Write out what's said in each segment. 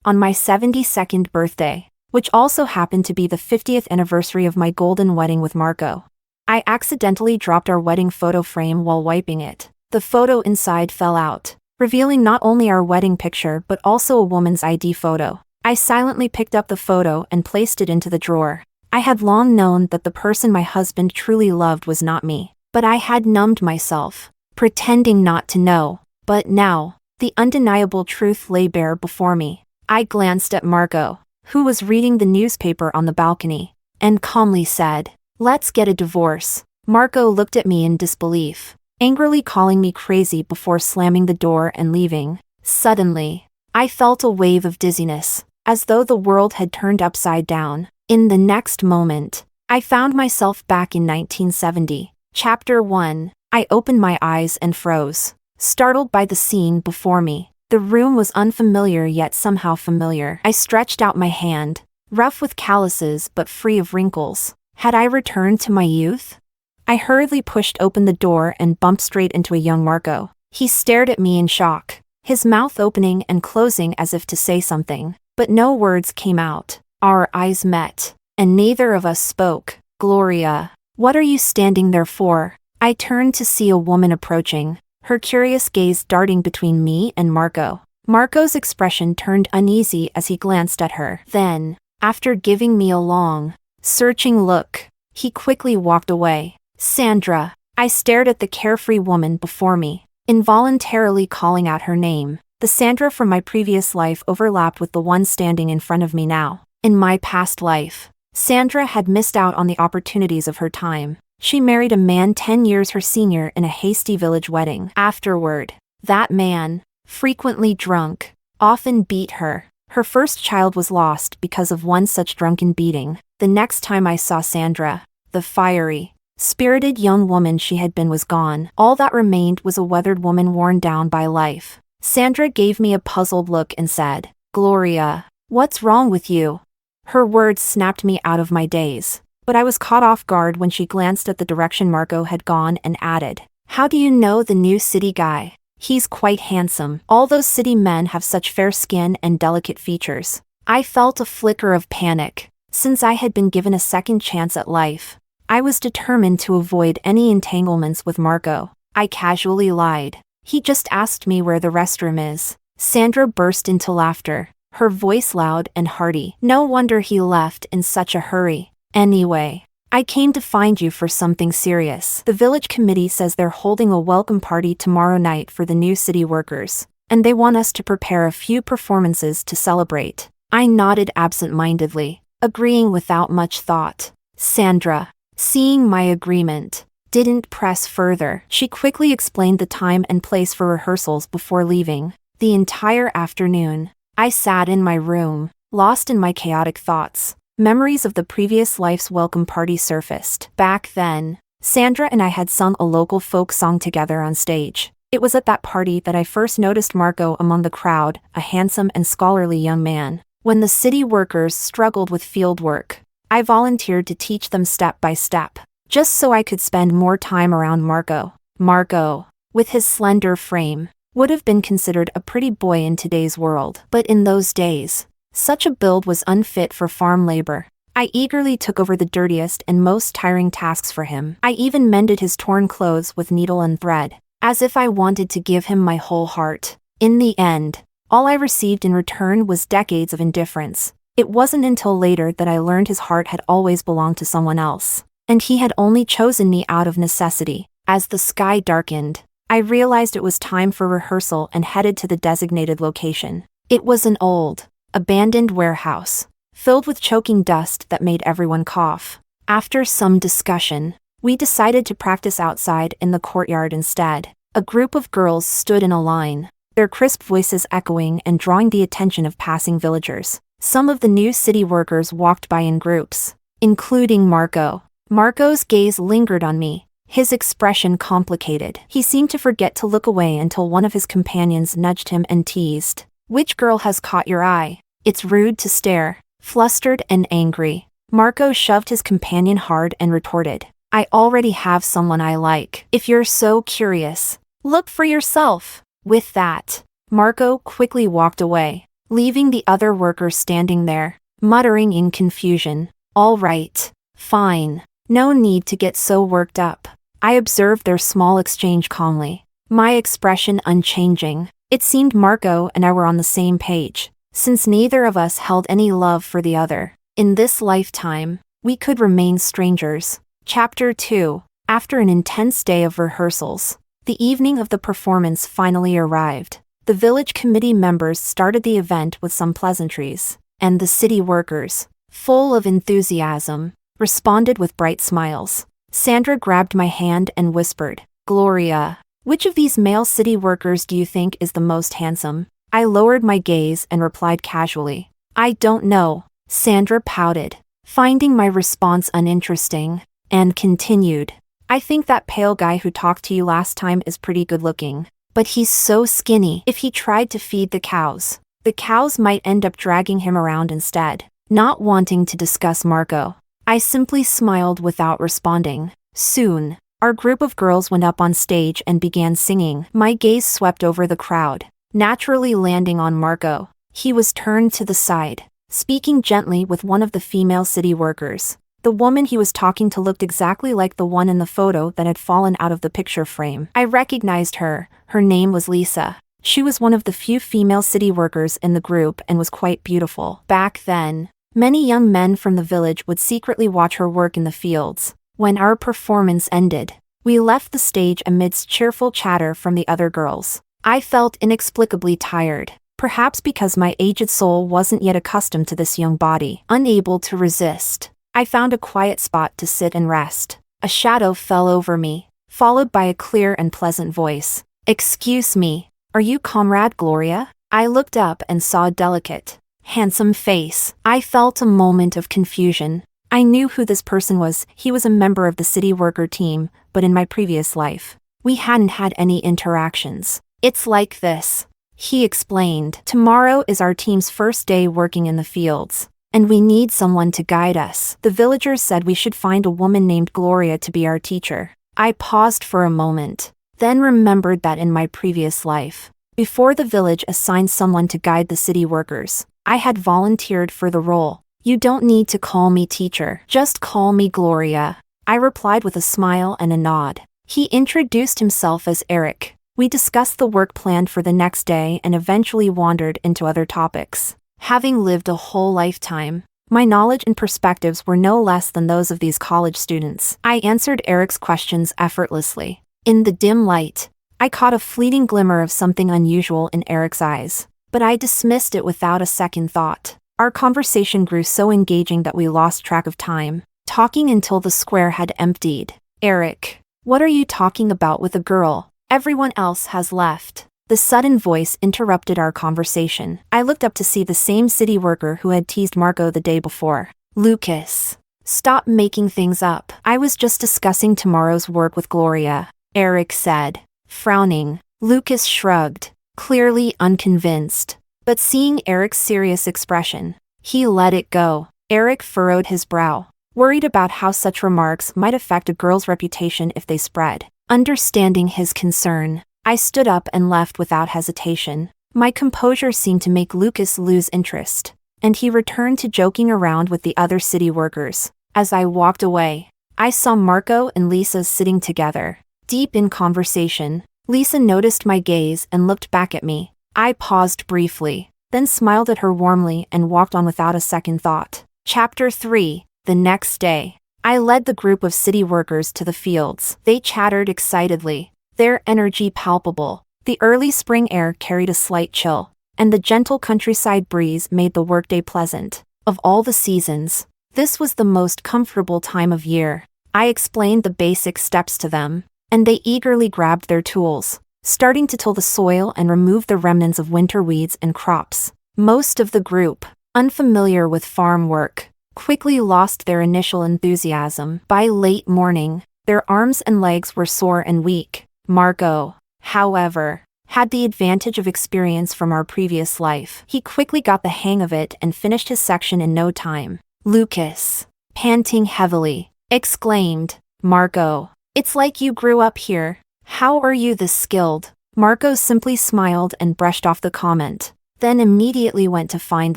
on my 72nd birthday, which also happened to be the 50th anniversary of my golden wedding with Marco. I accidentally dropped our wedding photo frame while wiping it. The photo inside fell out, revealing not only our wedding picture but also a woman's ID photo. I silently picked up the photo and placed it into the drawer. I had long known that the person my husband truly loved was not me, but I had numbed myself, pretending not to know. But now, the undeniable truth lay bare before me. I glanced at Marco, who was reading the newspaper on the balcony, and calmly said, "Let's get a divorce." Marco looked at me in disbelief, angrily calling me crazy before slamming the door and leaving. Suddenly, I felt a wave of dizziness, as though the world had turned upside down. In the next moment, I found myself back in 1970. Chapter 1. I opened my eyes and froze, startled by the scene before me. The room was unfamiliar yet somehow familiar. I stretched out my hand, rough with calluses but free of wrinkles. Had I returned to my youth? I hurriedly pushed open the door and bumped straight into a young Marco. He stared at me in shock, his mouth opening and closing as if to say something, but no words came out. Our eyes met, and neither of us spoke. "Gloria, what are you standing there for?" I turned to see a woman approaching, her curious gaze darting between me and Marco. Marco's expression turned uneasy as he glanced at her. Then, after giving me a long, searching look, he quickly walked away. "Sandra." I stared at the carefree woman before me, involuntarily calling out her name. The Sandra from my previous life overlapped with the one standing in front of me now. In my past life, Sandra had missed out on the opportunities of her time. She married a man 10 years her senior in a hasty village wedding. Afterward, that man, frequently drunk, often beat her. Her first child was lost because of one such drunken beating. The next time I saw Sandra, the fiery, spirited young woman she had been was gone. All that remained was a weathered woman worn down by life. Sandra gave me a puzzled look and said, "Gloria, what's wrong with you?" Her words snapped me out of my daze, but I was caught off guard when she glanced at the direction Marco had gone and added, "How do you know the new city guy? He's quite handsome. All those city men have such fair skin and delicate features." I felt a flicker of panic. Since I had been given a second chance at life, I was determined to avoid any entanglements with Marco. I casually lied. "He just asked me where the restroom is." Sandra burst into laughter, her voice loud and hearty. "No wonder he left in such a hurry. Anyway, I came to find you for something serious. The village committee says they're holding a welcome party tomorrow night for the new city workers, and they want us to prepare a few performances to celebrate." I nodded absent-mindedly, agreeing without much thought. Sandra, seeing my agreement, didn't press further. She quickly explained the time and place for rehearsals before leaving. The entire afternoon, I sat in my room, lost in my chaotic thoughts. Memories of the previous life's welcome party surfaced. Back then, Sandra and I had sung a local folk song together on stage. It was at that party that I first noticed Marco among the crowd, a handsome and scholarly young man. When the city workers struggled with field work, I volunteered to teach them step by step, just so I could spend more time around Marco. Marco, with his slender frame, would have been considered a pretty boy in today's world. But in those days, such a build was unfit for farm labor. I eagerly took over the dirtiest and most tiring tasks for him. I even mended his torn clothes with needle and thread, as if I wanted to give him my whole heart. In the end, all I received in return was decades of indifference. It wasn't until later that I learned his heart had always belonged to someone else, and he had only chosen me out of necessity. As the sky darkened, I realized it was time for rehearsal and headed to the designated location. It was an old, abandoned warehouse, filled with choking dust that made everyone cough. After some discussion, we decided to practice outside in the courtyard instead. A group of girls stood in a line, their crisp voices echoing and drawing the attention of passing villagers. Some of the new city workers walked by in groups, including Marco. Marco's gaze lingered on me, his expression complicated. He seemed to forget to look away until one of his companions nudged him and teased, "Which girl has caught your eye? It's rude to stare." Flustered and angry, Marco shoved his companion hard and retorted, "I already have someone I like. If you're so curious, look for yourself." With that, Marco quickly walked away, leaving the other workers standing there, muttering in confusion. All right. Fine. No need to get so worked up. I observed their small exchange calmly, my expression unchanging. It seemed Marco and I were on the same page, since neither of us held any love for the other. In this lifetime, we could remain strangers. Chapter 2. After an intense day of rehearsals, the evening of the performance finally arrived. The village committee members started the event with some pleasantries, and the city workers, full of enthusiasm, responded with bright smiles. Sandra grabbed my hand and whispered, "Gloria, which of these male city workers do you think is the most handsome?" I lowered my gaze and replied casually, "I don't know." Sandra pouted, finding my response uninteresting, and continued, "I think that pale guy who talked to you last time is pretty good looking, but he's so skinny. If he tried to feed the cows might end up dragging him around instead." Not wanting to discuss Marco, I simply smiled without responding. Soon, our group of girls went up on stage and began singing. My gaze swept over the crowd, naturally landing on Marco. He was turned to the side, speaking gently with one of the female city workers. The woman he was talking to looked exactly like the one in the photo that had fallen out of the picture frame. I recognized her. Her name was Lisa. She was one of the few female city workers in the group and was quite beautiful. Back then, many young men from the village would secretly watch her work in the fields. When our performance ended, we left the stage amidst cheerful chatter from the other girls. I felt inexplicably tired, perhaps because my aged soul wasn't yet accustomed to this young body. Unable to resist, I found a quiet spot to sit and rest. A shadow fell over me, followed by a clear and pleasant voice. "Excuse me, are you Comrade Gloria?" I looked up and saw a delicate, handsome face. I felt a moment of confusion. I knew who this person was. He was a member of the city worker team, but in my previous life, we hadn't had any interactions. "It's like this," he explained. "Tomorrow is our team's first day working in the fields, and we need someone to guide us. The villagers said we should find a woman named Gloria to be our teacher." I paused for a moment, then remembered that in my previous life, before the village assigned someone to guide the city workers, I had volunteered for the role. "You don't need to call me teacher, just call me Gloria," I replied with a smile and a nod. He introduced himself as Eric. We discussed the work planned for the next day and eventually wandered into other topics. Having lived a whole lifetime, my knowledge and perspectives were no less than those of these college students. I answered Eric's questions effortlessly. In the dim light, I caught a fleeting glimmer of something unusual in Eric's eyes, but I dismissed it without a second thought. Our conversation grew so engaging that we lost track of time, talking until the square had emptied. "Eric, what are you talking about with a girl? Everyone else has left." The sudden voice interrupted our conversation. I looked up to see the same city worker who had teased Marco the day before. "Lucas, stop making things up. I was just discussing tomorrow's work with Gloria," Eric said, frowning. Lucas shrugged, clearly unconvinced. But seeing Eric's serious expression, he let it go. Eric furrowed his brow, worried about how such remarks might affect a girl's reputation if they spread. Understanding his concern, I stood up and left without hesitation. My composure seemed to make Lucas lose interest, and he returned to joking around with the other city workers. As I walked away, I saw Marco and Lisa sitting together, deep in conversation. Lisa noticed my gaze and looked back at me. I paused briefly, then smiled at her warmly and walked on without a second thought. Chapter 3. The next day, I led the group of city workers to the fields. They chattered excitedly, their energy palpable. The early spring air carried a slight chill, and the gentle countryside breeze made the workday pleasant. Of all the seasons, this was the most comfortable time of year. I explained the basic steps to them, and they eagerly grabbed their tools, starting to till the soil and remove the remnants of winter weeds and crops. Most of the group, unfamiliar with farm work, quickly lost their initial enthusiasm. By late morning, their arms and legs were sore and weak. Marco, however, had the advantage of experience from our previous life. He quickly got the hang of it and finished his section in no time. Lucas, panting heavily, exclaimed, "Marco, it's like you grew up here. How are you this skilled?" Marco simply smiled and brushed off the comment. then immediately went to find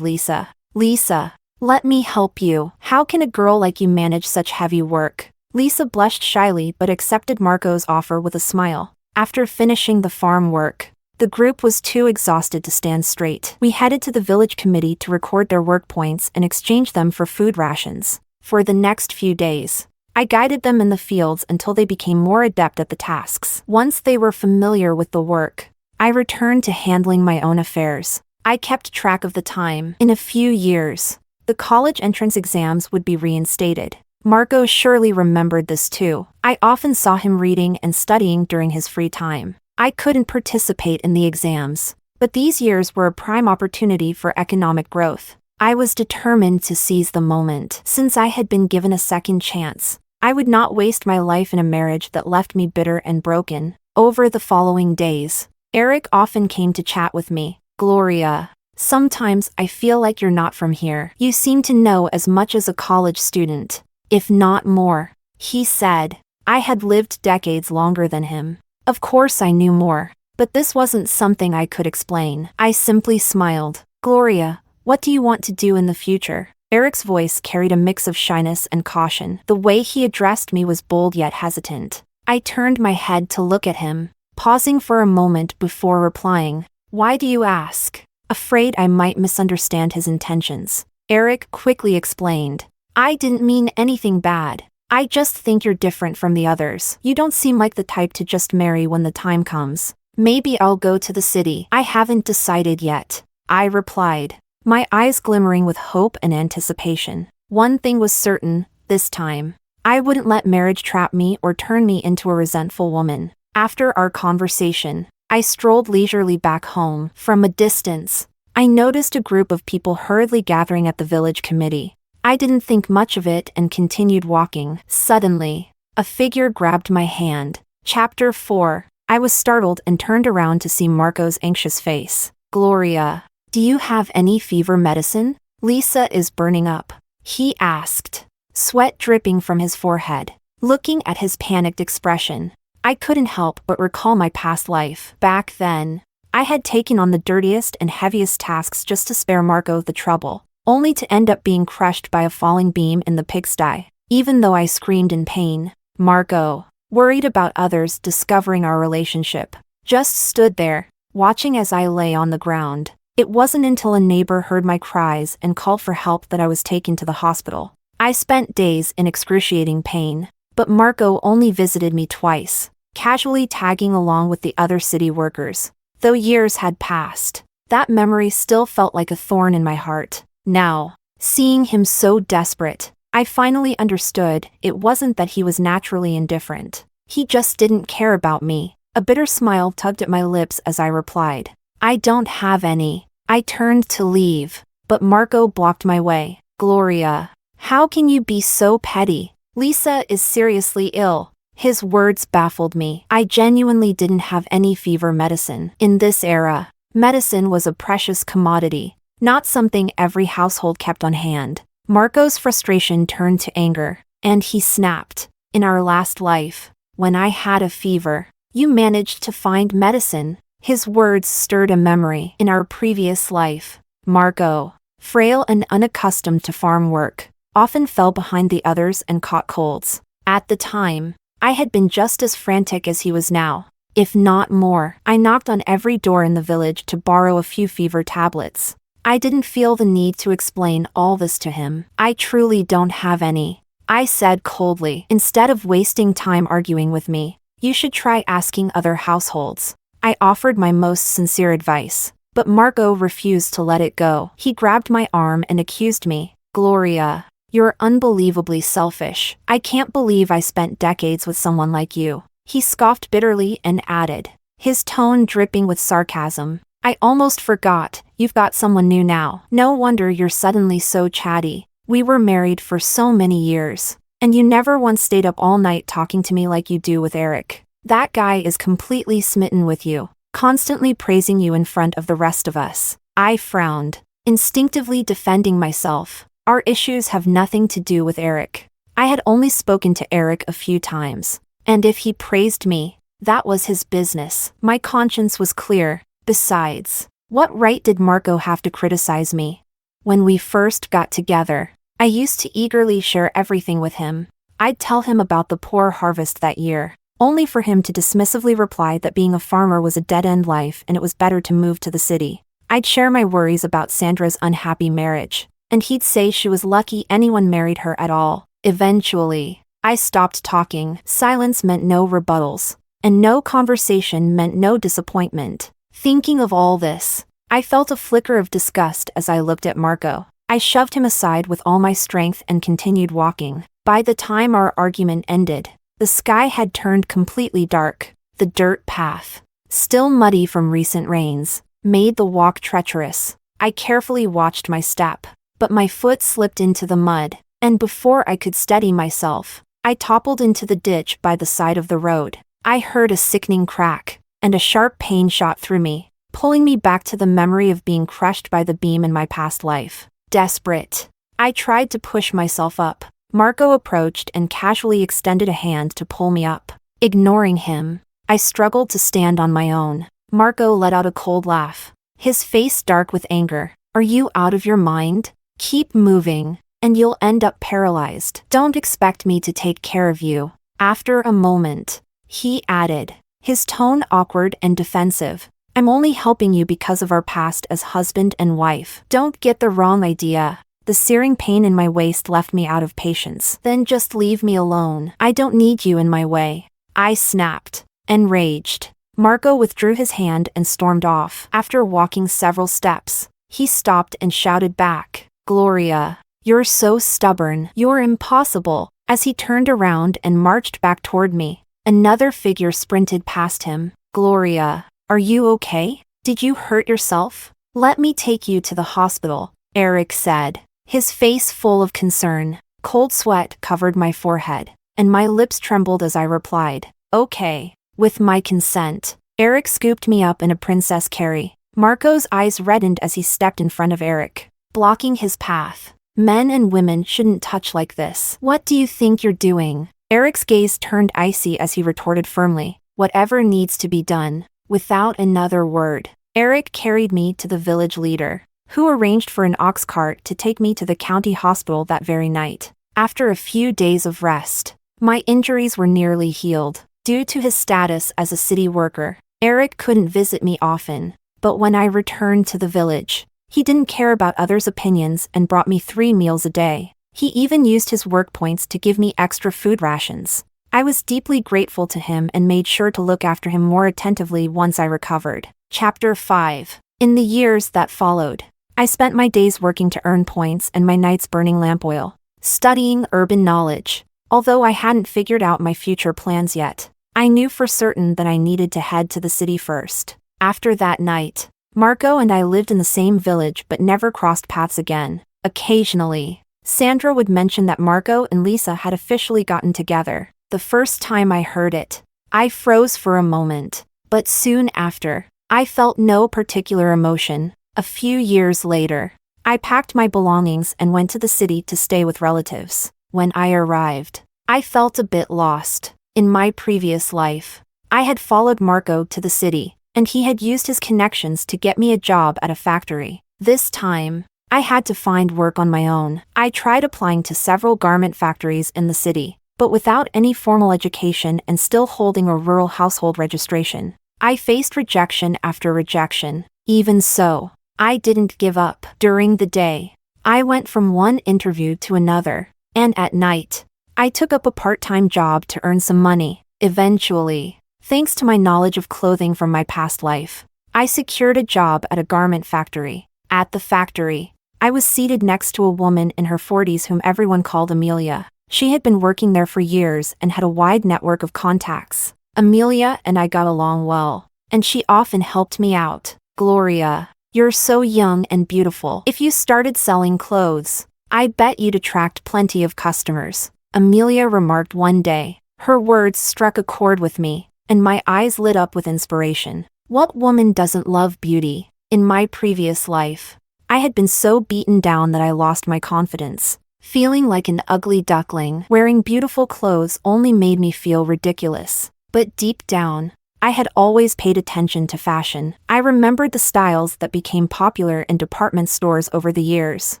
Lisa. Lisa, let me help you. How can a girl like you manage such heavy work? Lisa blushed shyly but accepted Marco's offer with a smile. After finishing the farm work, the group was too exhausted to stand straight. We headed to the village committee to record their work points and exchange them for food rations. For the next few days, I guided them in the fields until they became more adept at the tasks. Once they were familiar with the work, I returned to handling my own affairs. I kept track of the time. In a few years, the college entrance exams would be reinstated. Marco surely remembered this too. I often saw him reading and studying during his free time. I couldn't participate in the exams, but these years were a prime opportunity for economic growth. I was determined to seize the moment. Since I had been given a second chance, I would not waste my life in a marriage that left me bitter and broken. Over the following days, Eric often came to chat with me. Gloria, sometimes I feel like you're not from here. You seem to know as much as a college student, if not more, he said. I had lived decades longer than him. Of course I knew more, but this wasn't something I could explain. I simply smiled. Gloria, what do you want to do in the future? Eric's voice carried a mix of shyness and caution. The way he addressed me was bold yet hesitant. I turned my head to look at him, pausing for a moment before replying. Why do you ask? Afraid I might misunderstand his intentions, Eric quickly explained. I didn't mean anything bad. I just think you're different from the others. You don't seem like the type to just marry when the time comes. Maybe I'll go to the city. I haven't decided yet, I replied, my eyes glimmering with hope and anticipation. One thing was certain, this time, I wouldn't let marriage trap me or turn me into a resentful woman. After our conversation, I strolled leisurely back home. From a distance, I noticed a group of people hurriedly gathering at the village committee. I didn't think much of it and continued walking. Suddenly, a figure grabbed my hand. Chapter 4. I was startled and turned around to see Marco's anxious face. Gloria, do you have any fever medicine? Lisa is burning up, he asked, sweat dripping from his forehead. Looking at his panicked expression, I couldn't help but recall my past life. Back then, I had taken on the dirtiest and heaviest tasks just to spare Marco the trouble, only to end up being crushed by a falling beam in the pigsty. Even though I screamed in pain, Marco, worried about others discovering our relationship, just stood there, watching as I lay on the ground. It wasn't until a neighbor heard my cries and called for help that I was taken to the hospital. I spent days in excruciating pain, but Marco only visited me twice, casually tagging along with the other city workers. Though years had passed, that memory still felt like a thorn in my heart. Now, seeing him so desperate, I finally understood it wasn't that he was naturally indifferent. He just didn't care about me. A bitter smile tugged at my lips as I replied, I don't have any. I turned to leave, but Marco blocked my way. Gloria, how can you be so petty? Lisa is seriously ill. His words baffled me. I genuinely didn't have any fever medicine. In this era, medicine was a precious commodity, not something every household kept on hand. Marco's frustration turned to anger, and he snapped. In our last life, when I had a fever, you managed to find medicine. His words stirred a memory. In our previous life, Marco, frail and unaccustomed to farm work, often fell behind the others and caught colds. At the time, I had been just as frantic as he was now, if not more. I knocked on every door in the village to borrow a few fever tablets. I didn't feel the need to explain all this to him. I truly don't have any, I said coldly. Instead of wasting time arguing with me, you should try asking other households. I offered my most sincere advice, but Marco refused to let it go. He grabbed my arm and accused me. Gloria, you're unbelievably selfish. I can't believe I spent decades with someone like you. He scoffed bitterly and added, his tone dripping with sarcasm, I almost forgot, you've got someone new now. No wonder you're suddenly so chatty. We were married for so many years, and you never once stayed up all night talking to me like you do with Eric. That guy is completely smitten with you, constantly praising you in front of the rest of us. I frowned, instinctively defending myself. Our issues have nothing to do with Eric. I had only spoken to Eric a few times, and if he praised me, that was his business. My conscience was clear. Besides, What right did Marco have to criticize me? When we first got together, I used to eagerly share everything with him. I'd tell him about the poor harvest that year, only for him to dismissively reply that being a farmer was a dead-end life and it was better to move to the city. I'd share my worries about Sandra's unhappy marriage, and he'd say she was lucky anyone married her at all. Eventually, I stopped talking. Silence meant no rebuttals, and no conversation meant no disappointment. Thinking of all this, I felt a flicker of disgust as I looked at Marco. I shoved him aside with all my strength and continued walking. By the time our argument ended, the sky had turned completely dark. The dirt path, still muddy from recent rains, made the walk treacherous. I carefully watched my step, but my foot slipped into the mud, and before I could steady myself, I toppled into the ditch by the side of the road. I heard a sickening crack, and a sharp pain shot through me, pulling me back to the memory of being crushed by the beam in my past life. Desperate, I tried to push myself up. Marco approached and casually extended a hand to pull me up. Ignoring him, I struggled to stand on my own. Marco let out a cold laugh, his face dark with anger. Are you out of your mind? Keep moving, and you'll end up paralyzed. Don't expect me to take care of you. After a moment, he added, his tone awkward and defensive. I'm only helping you because of our past as husband and wife. Don't get the wrong idea. The searing pain in my waist left me out of patience. Then just leave me alone. I don't need you in my way. I snapped. Enraged, Marco withdrew his hand and stormed off. After walking several steps, he stopped and shouted back, Gloria, you're so stubborn. You're impossible. As he turned around and marched back toward me, another figure sprinted past him. Gloria, are you okay? Did you hurt yourself? Let me take you to the hospital, Eric said, his face full of concern. Cold sweat covered my forehead, and my lips trembled as I replied, okay. With my consent, Eric scooped me up in a princess carry. Marco's eyes reddened as he stepped in front of Eric, blocking his path. Men and women shouldn't touch like this. What do you think you're doing? Eric's gaze turned icy as he retorted firmly, whatever needs to be done. Without another word, Eric carried me to the village leader, who arranged for an ox cart to take me to the county hospital that very night. After a few days of rest, my injuries were nearly healed. Due to his status as a city worker, Eric couldn't visit me often, but when I returned to the village, he didn't care about others' opinions and brought me 3 meals a day. He even used his work points to give me extra food rations. I was deeply grateful to him and made sure to look after him more attentively once I recovered. Chapter 5. In the years that followed, I spent my days working to earn points and my nights burning lamp oil, studying urban knowledge. Although I hadn't figured out my future plans yet, I knew for certain that I needed to head to the city first. After that night, Marco and I lived in the same village but never crossed paths again. Occasionally, Sandra would mention that Marco and Lisa had officially gotten together. The first time I heard it, I froze for a moment, but soon after, I felt no particular emotion. A few years later, I packed my belongings and went to the city to stay with relatives. When I arrived, I felt a bit lost. In my previous life, I had followed Marco to the city, and he had used his connections to get me a job at a factory. This time, I had to find work on my own. I tried applying to several garment factories in the city, but without any formal education and still holding a rural household registration, I faced rejection after rejection. Even so, I didn't give up. During the day, I went from one interview to another, and at night, I took up a part-time job to earn some money. Eventually, thanks to my knowledge of clothing from my past life, I secured a job at a garment factory. At the factory, I was seated next to a woman in her 40s whom everyone called Amelia. She had been working there for years and had a wide network of contacts. Amelia and I got along well, and she often helped me out. Gloria, you're so young and beautiful. If you started selling clothes, I bet you'd attract plenty of customers, Amelia remarked one day. Her words struck a chord with me, and my eyes lit up with inspiration. What woman doesn't love beauty? In my previous life, I had been so beaten down that I lost my confidence. Feeling like an ugly duckling, wearing beautiful clothes only made me feel ridiculous. But deep down, I had always paid attention to fashion. I remembered the styles that became popular in department stores over the years.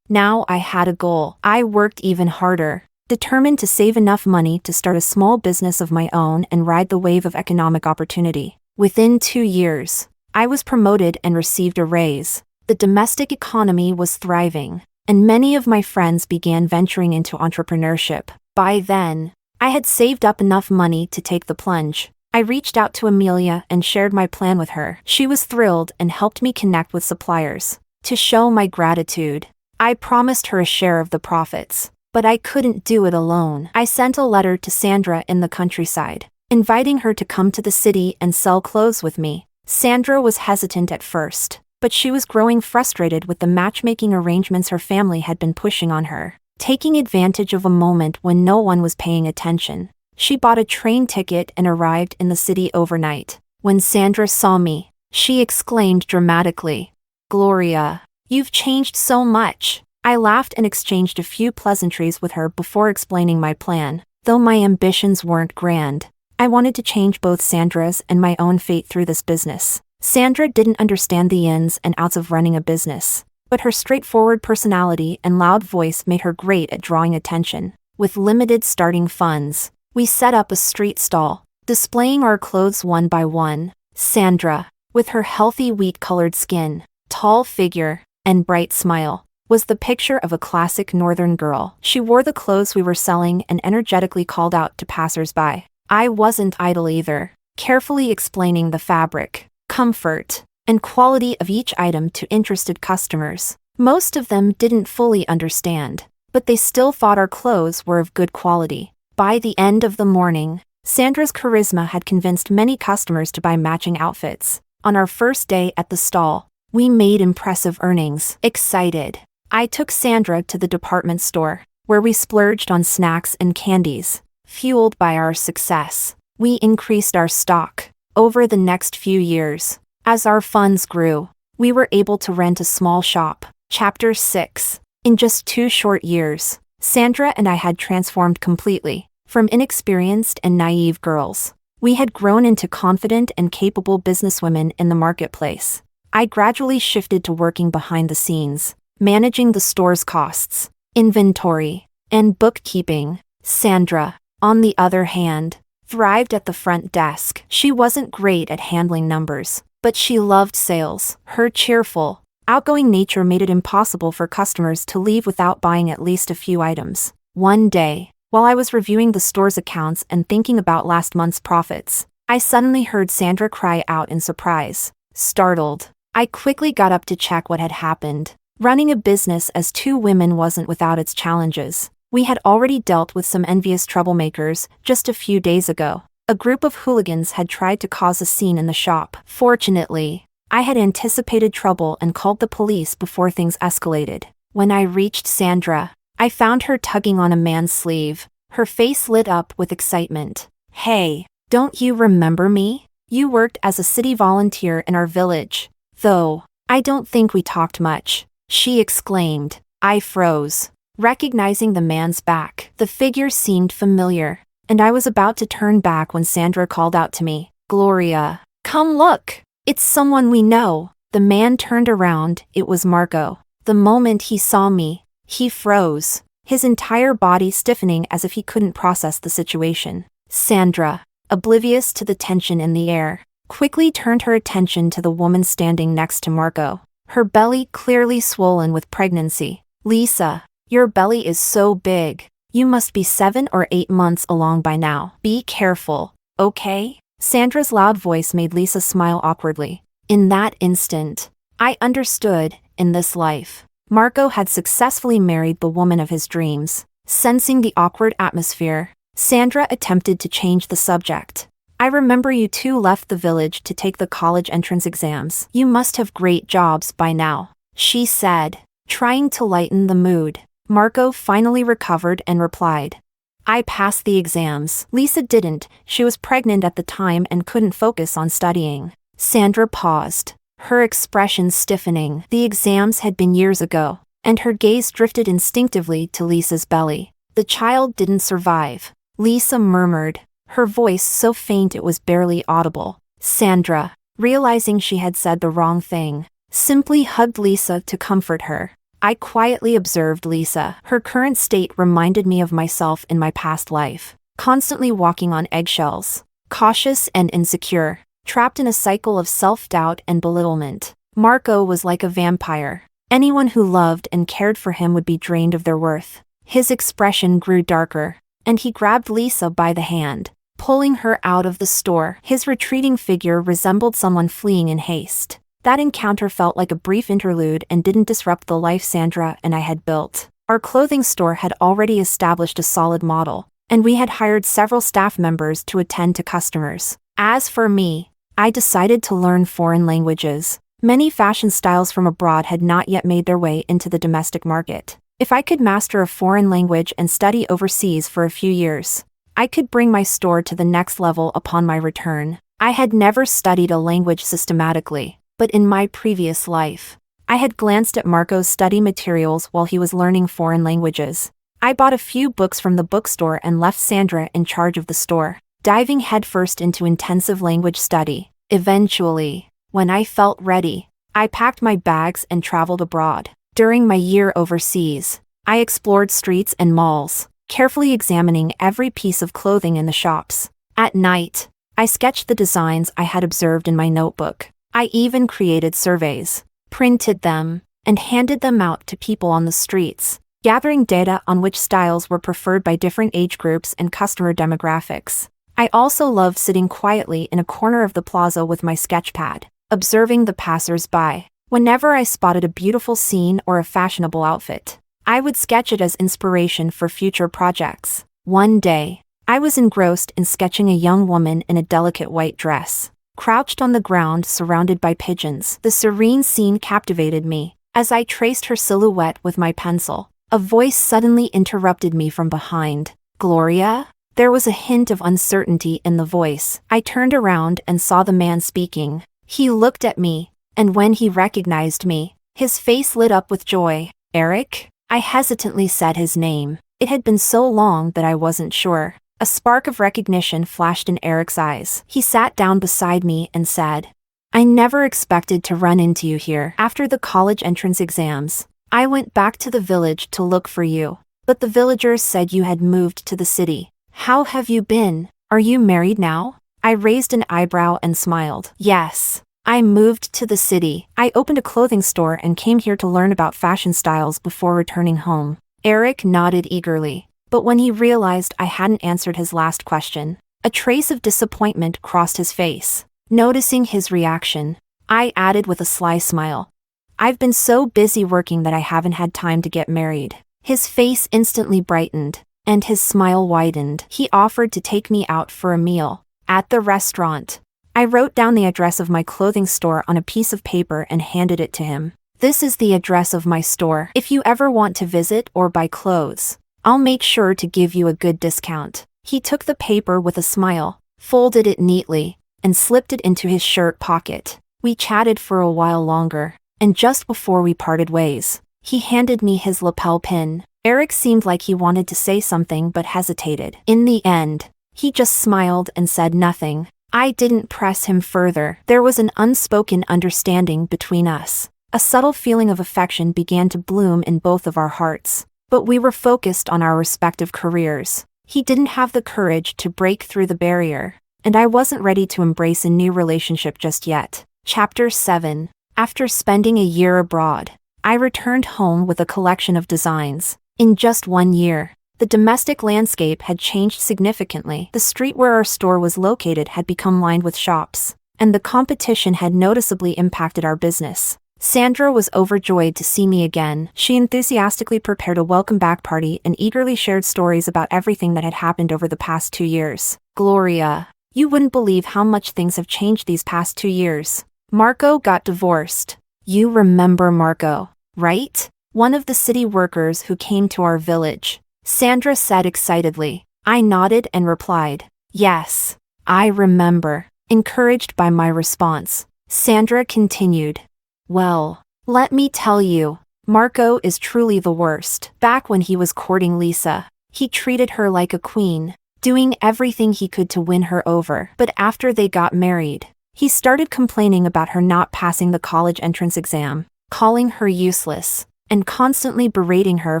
Now I had a goal. I worked even harder, determined to save enough money to start a small business of my own and ride the wave of economic opportunity. Within 2 years, I was promoted and received a raise. The domestic economy was thriving, and many of my friends began venturing into entrepreneurship. By then, I had saved up enough money to take the plunge. I reached out to Amelia and shared my plan with her. She was thrilled and helped me connect with suppliers. To show my gratitude, I promised her a share of the profits. But I couldn't do it alone. I sent a letter to Sandra in the countryside, inviting her to come to the city and sell clothes with me. Sandra was hesitant at first, but she was growing frustrated with the matchmaking arrangements her family had been pushing on her. Taking advantage of a moment when no one was paying attention, she bought a train ticket and arrived in the city overnight. When Sandra saw me, she exclaimed dramatically, "Gloria, you've changed so much." I laughed and exchanged a few pleasantries with her before explaining my plan. Though my ambitions weren't grand, I wanted to change both Sandra's and my own fate through this business. Sandra didn't understand the ins and outs of running a business, but her straightforward personality and loud voice made her great at drawing attention. With limited starting funds, we set up a street stall, displaying our clothes one by one. Sandra, with her healthy wheat-colored skin, tall figure, and bright smile, was the picture of a classic northern girl. She wore the clothes we were selling and energetically called out to passers-by. I wasn't idle either, carefully explaining the fabric, comfort, and quality of each item to interested customers. Most of them didn't fully understand, but they still thought our clothes were of good quality. By the end of the morning, Sandra's charisma had convinced many customers to buy matching outfits. On our first day at the stall, we made impressive earnings. Excited, I took Sandra to the department store, where we splurged on snacks and candies. Fueled by our success, we increased our stock. Over the next few years, as our funds grew, we were able to rent a small shop. Chapter 6. In just 2 short years, Sandra and I had transformed completely. From inexperienced and naive girls, we had grown into confident and capable businesswomen in the marketplace. I gradually shifted to working behind the scenes, managing the store's costs, inventory, and bookkeeping. Sandra, on the other hand, thrived at the front desk. She wasn't great at handling numbers, but she loved sales. Her cheerful, outgoing nature made it impossible for customers to leave without buying at least a few items. One day, while I was reviewing the store's accounts and thinking about last month's profits, I suddenly heard Sandra cry out in surprise. Startled, I quickly got up to check what had happened. Running a business as 2 women wasn't without its challenges. We had already dealt with some envious troublemakers just a few days ago. A group of hooligans had tried to cause a scene in the shop. Fortunately, I had anticipated trouble and called the police before things escalated. When I reached Sandra, I found her tugging on a man's sleeve. Her face lit up with excitement. "Hey, don't you remember me? You worked as a city volunteer in our village. Though, I don't think we talked much," she exclaimed. I froze, recognizing the man's back. The figure seemed familiar, and I was about to turn back when Sandra called out to me, "Gloria, come look! It's someone we know." The man turned around. It was Marco. The moment he saw me, he froze, his entire body stiffening as if he couldn't process the situation. Sandra, oblivious to the tension in the air, quickly turned her attention to the woman standing next to Marco, her belly clearly swollen with pregnancy. "Lisa, your belly is so big. You must be 7 or 8 months along by now. Be careful, okay?" Sandra's loud voice made Lisa smile awkwardly. In that instant, I understood, in this life, Marco had successfully married the woman of his dreams. Sensing the awkward atmosphere, Sandra attempted to change the subject. "I remember you 2 left the village to take the college entrance exams. You must have great jobs by now," she said, trying to lighten the mood. Marco finally recovered and replied, "I passed the exams." Lisa didn't. She was pregnant at the time and couldn't focus on studying. Sandra paused, her expression stiffening. The exams had been years ago, and her gaze drifted instinctively to Lisa's belly. "The child didn't survive," Lisa murmured, her voice so faint it was barely audible. Sandra, realizing she had said the wrong thing, simply hugged Lisa to comfort her. I quietly observed Lisa. Her current state reminded me of myself in my past life, constantly walking on eggshells, cautious and insecure, trapped in a cycle of self-doubt and belittlement. Marco was like a vampire. Anyone who loved and cared for him would be drained of their worth. His expression grew darker, and he grabbed Lisa by the hand, pulling her out of the store. His retreating figure resembled someone fleeing in haste. That encounter felt like a brief interlude and didn't disrupt the life Sandra and I had built. Our clothing store had already established a solid model, and we had hired several staff members to attend to customers. As for me, I decided to learn foreign languages. Many fashion styles from abroad had not yet made their way into the domestic market. If I could master a foreign language and study overseas for a few years, I could bring my store to the next level upon my return. I had never studied a language systematically, but in my previous life, I had glanced at Marco's study materials while he was learning foreign languages. I bought a few books from the bookstore and left Sandra in charge of the store, diving headfirst into intensive language study. Eventually, when I felt ready, I packed my bags and traveled abroad. During my year overseas, I explored streets and malls, carefully examining every piece of clothing in the shops. At night, I sketched the designs I had observed in my notebook. I even created surveys, printed them, and handed them out to people on the streets, gathering data on which styles were preferred by different age groups and customer demographics. I also loved sitting quietly in a corner of the plaza with my sketchpad, observing the passers-by. Whenever I spotted a beautiful scene or a fashionable outfit, I would sketch it as inspiration for future projects. One day, I was engrossed in sketching a young woman in a delicate white dress, crouched on the ground surrounded by pigeons. The serene scene captivated me. As I traced her silhouette with my pencil, a voice suddenly interrupted me from behind. "Gloria?" There was a hint of uncertainty in the voice. I turned around and saw the man speaking. He looked at me, and when he recognized me, his face lit up with joy. "Eric?" I hesitantly said his name. It had been so long that I wasn't sure. A spark of recognition flashed in Eric's eyes. He sat down beside me and said, "I never expected to run into you here." After the college entrance exams, I went back to the village to look for you, but the villagers said you had moved to the city. How have you been? Are you married now? I raised an eyebrow and smiled. Yes, I moved to the city. I opened a clothing store and came here to learn about fashion styles before returning home. Eric nodded eagerly, but when he realized I hadn't answered his last question, a trace of disappointment crossed his face. Noticing his reaction, I added with a sly smile, "I've been so busy working that I haven't had time to get married." His face instantly brightened, and his smile widened. He offered to take me out for a meal. At the restaurant, I wrote down the address of my clothing store on a piece of paper and handed it to him. "This is the address of my store. If you ever want to visit or buy clothes, I'll make sure to give you a good discount." He took the paper with a smile, folded it neatly, and slipped it into his shirt pocket. We chatted for a while longer, and just before we parted ways, he handed me his lapel pin. Eric seemed like he wanted to say something but hesitated. In the end, he just smiled and said nothing. I didn't press him further. There was an unspoken understanding between us. A subtle feeling of affection began to bloom in both of our hearts, but we were focused on our respective careers. He didn't have the courage to break through the barrier, and I wasn't ready to embrace a new relationship just yet. Chapter 7. After spending a year abroad, I returned home with a collection of designs. In just 1 year, the domestic landscape had changed significantly. The street where our store was located had become lined with shops, and the competition had noticeably impacted our business. Sandra was overjoyed to see me again. She enthusiastically prepared a welcome-back party and eagerly shared stories about everything that had happened over the past 2 years. "Gloria, you wouldn't believe how much things have changed these past 2 years. Marco got divorced. You remember Marco, right? One of the city workers who came to our village," Sandra said excitedly. I nodded and replied, "Yes, I remember." Encouraged by my response, Sandra continued, "Well, let me tell you, Marco is truly the worst. Back when he was courting Lisa, he treated her like a queen, doing everything he could to win her over. But after they got married, He started complaining about her not passing the college entrance exam, calling her useless, and constantly berating her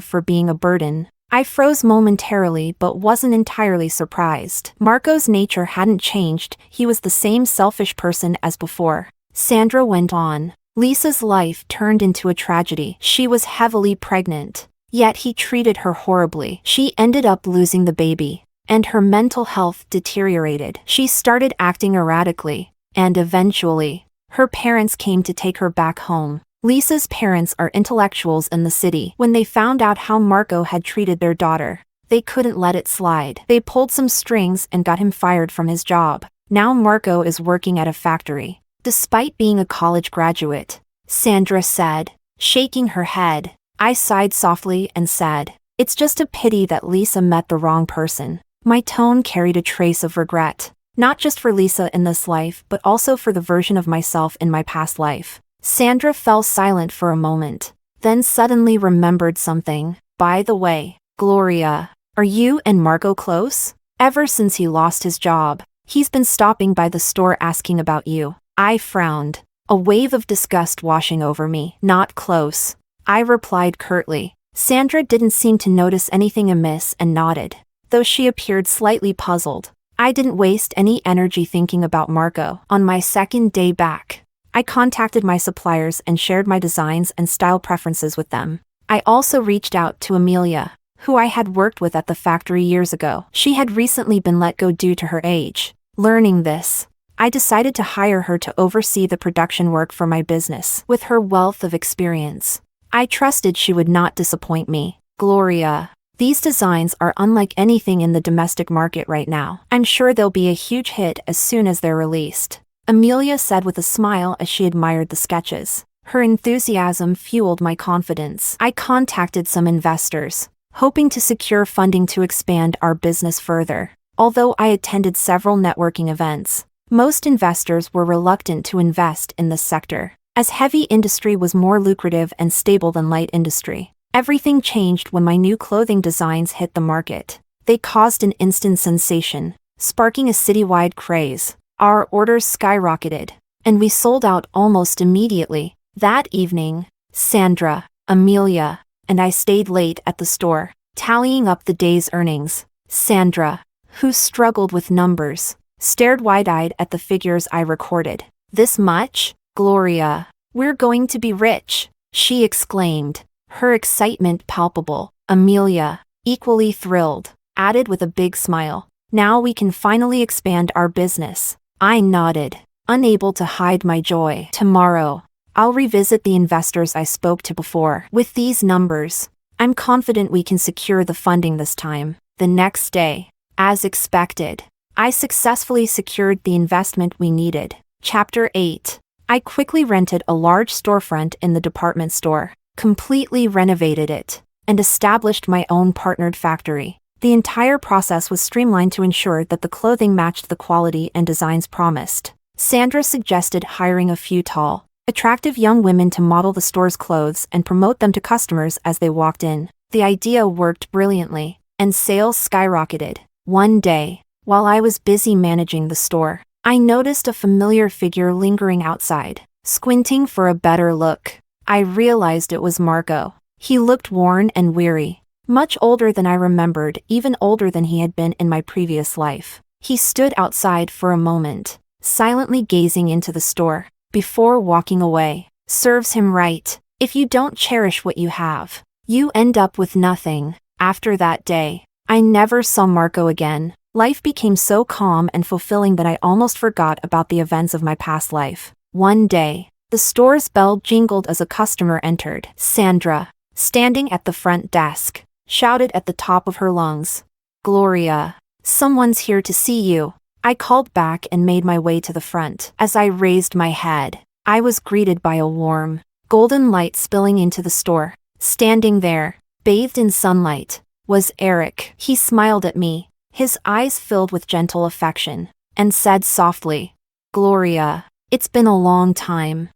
for being a burden. I froze momentarily but wasn't entirely surprised. Marco's nature hadn't changed, he was the same selfish person as before. Sandra went on. Lisa's life turned into a tragedy. She was heavily pregnant, yet he treated her horribly. She ended up losing the baby, and her mental health deteriorated. She started acting erratically, and eventually, her parents came to take her back home. Lisa's parents are intellectuals in the city. When they found out how Marco had treated their daughter, they couldn't let it slide. They pulled some strings and got him fired from his job. Now Marco is working at a factory. Despite being a college graduate, Sandra said, shaking her head. I sighed softly and said, "It's just a pity that Lisa met the wrong person." My tone carried a trace of regret, not just for Lisa in this life but also for the version of myself in my past life. Sandra fell silent for a moment, then suddenly remembered something. By the way, Gloria, are you and Marco close? Ever since he lost his job, he's been stopping by the store asking about you. I frowned, a wave of disgust washing over me. Not close, I replied curtly. Sandra didn't seem to notice anything amiss and nodded, though she appeared slightly puzzled. I didn't waste any energy thinking about Marco. On my second day back, I contacted my suppliers and shared my designs and style preferences with them. I also reached out to Amelia, who I had worked with at the factory years ago. She had recently been let go due to her age. Learning this, I decided to hire her to oversee the production work for my business. With her wealth of experience, I trusted she would not disappoint me. Gloria, these designs are unlike anything in the domestic market right now. I'm sure they'll be a huge hit as soon as they're released, Amelia said with a smile as she admired the sketches. Her enthusiasm fueled my confidence. I contacted some investors, hoping to secure funding to expand our business further. Although I attended several networking events, most investors were reluctant to invest in this sector, as heavy industry was more lucrative and stable than light industry. Everything changed when my new clothing designs hit the market. They caused an instant sensation, sparking a citywide craze. Our orders skyrocketed, and we sold out almost immediately. That evening, Sandra, Amelia, and I stayed late at the store, tallying up the day's earnings. Sandra, who struggled with numbers, stared wide-eyed at the figures I recorded. "This much? Gloria, we're going to be rich," she exclaimed, her excitement palpable. Amelia, equally thrilled, added with a big smile, "Now we can finally expand our business." I nodded, unable to hide my joy. "Tomorrow, I'll revisit the investors I spoke to before. With these numbers, I'm confident we can secure the funding this time." The next day, as expected, I successfully secured the investment we needed. Chapter 8. I quickly rented a large storefront in the department store, completely renovated it, and established my own partnered factory. The entire process was streamlined to ensure that the clothing matched the quality and designs promised. Sandra suggested hiring a few tall, attractive young women to model the store's clothes and promote them to customers as they walked in. The idea worked brilliantly, and sales skyrocketed. One day, while I was busy managing the store, I noticed a familiar figure lingering outside. Squinting for a better look, I realized it was Marco. He looked worn and weary, much older than I remembered, even older than he had been in my previous life. He stood outside for a moment, silently gazing into the store, before walking away. Serves him right. If you don't cherish what you have, you end up with nothing. After that day, I never saw Marco again. Life became so calm and fulfilling that I almost forgot about the events of my past life. One day, the store's bell jingled as a customer entered. Sandra, standing at the front desk, shouted at the top of her lungs, "Gloria, someone's here to see you." I called back and made my way to the front. As I raised my head, I was greeted by a warm, golden light spilling into the store. Standing there, bathed in sunlight, was Eric. He smiled at me, his eyes filled with gentle affection, and said softly, "Gloria, it's been a long time.